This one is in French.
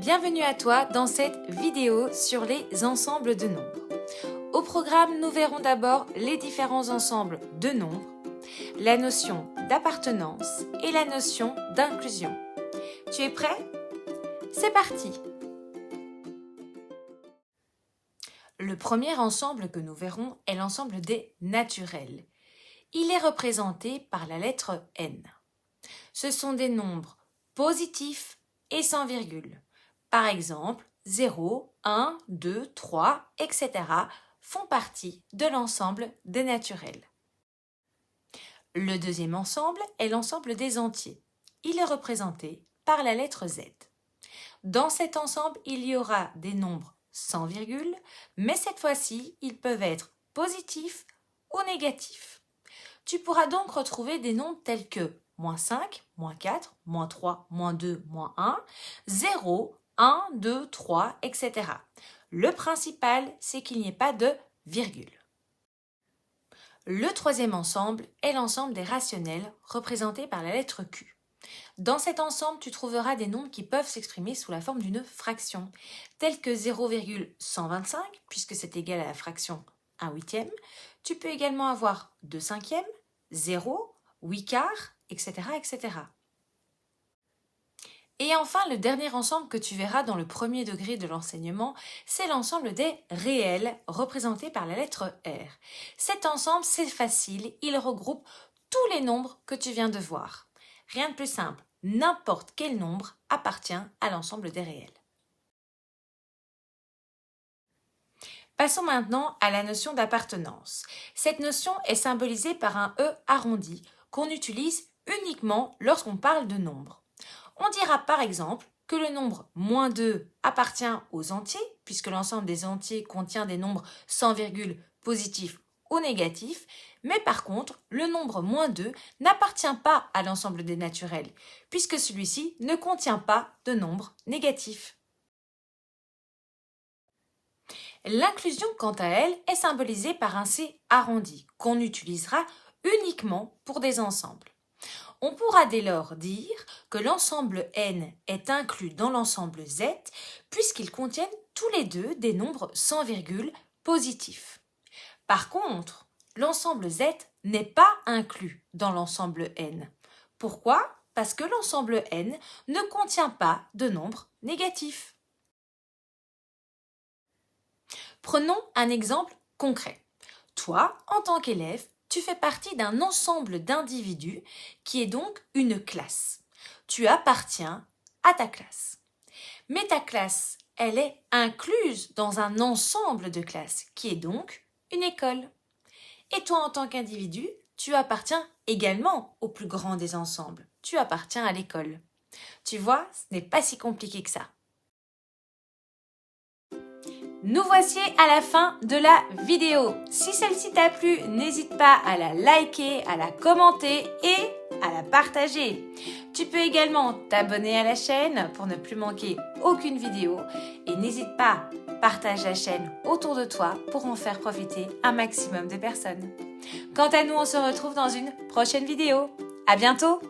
Bienvenue à toi dans cette vidéo sur les ensembles de nombres. Au programme, nous verrons d'abord les différents ensembles de nombres, la notion d'appartenance et la notion d'inclusion. Tu es prêt? C'est parti! Le premier ensemble que nous verrons est l'ensemble des naturels. Il est représenté par la lettre N. Ce sont des nombres positifs et sans virgule. Par exemple, 0, 1, 2, 3, etc. font partie de l'ensemble des naturels. Le deuxième ensemble est l'ensemble des entiers. Il est représenté par la lettre Z. Dans cet ensemble, il y aura des nombres sans virgule, mais cette fois-ci, ils peuvent être positifs ou négatifs. Tu pourras donc retrouver des nombres tels que -5, -4, -3, -2, -1, 0, 1, 2, 3, etc. Le principal, c'est qu'il n'y ait pas de virgule. Le troisième ensemble est l'ensemble des rationnels représentés par la lettre Q. Dans cet ensemble, tu trouveras des nombres qui peuvent s'exprimer sous la forme d'une fraction, tels que 0,125, puisque c'est égal à la fraction 1/8. Tu peux également avoir 2/5, 0, 8/4, etc., etc. Et enfin, le dernier ensemble que tu verras dans le premier degré de l'enseignement, c'est l'ensemble des réels représentés par la lettre R. Cet ensemble, c'est facile, il regroupe tous les nombres que tu viens de voir. Rien de plus simple, n'importe quel nombre appartient à l'ensemble des réels. Passons maintenant à la notion d'appartenance. Cette notion est symbolisée par un E arrondi qu'on utilise uniquement lorsqu'on parle de nombres. On dira par exemple que le nombre -2 appartient aux entiers, puisque l'ensemble des entiers contient des nombres sans virgule positifs ou négatifs, mais par contre, le nombre -2 n'appartient pas à l'ensemble des naturels, puisque celui-ci ne contient pas de nombres négatifs. L'inclusion, quant à elle, est symbolisée par un C arrondi, qu'on utilisera uniquement pour des ensembles. On pourra dès lors dire que l'ensemble N est inclus dans l'ensemble Z, puisqu'ils contiennent tous les deux des nombres sans virgule positifs. Par contre, l'ensemble Z n'est pas inclus dans l'ensemble N. Pourquoi? Parce que l'ensemble N ne contient pas de nombres négatifs. Prenons un exemple concret. Toi, en tant qu'élève, tu fais partie d'un ensemble d'individus qui est donc une classe. Tu appartiens à ta classe. Mais ta classe, elle est incluse dans un ensemble de classes qui est donc une école. Et toi, en tant qu'individu, tu appartiens également au plus grand des ensembles. Tu appartiens à l'école. Tu vois, ce n'est pas si compliqué que ça. Nous voici à la fin de la vidéo. Si celle-ci t'a plu, n'hésite pas à la liker, à la commenter et à la partager. Tu peux également t'abonner à la chaîne pour ne plus manquer aucune vidéo et n'hésite pas, partage la chaîne autour de toi pour en faire profiter un maximum de personnes. Quant à nous, on se retrouve dans une prochaine vidéo. À bientôt!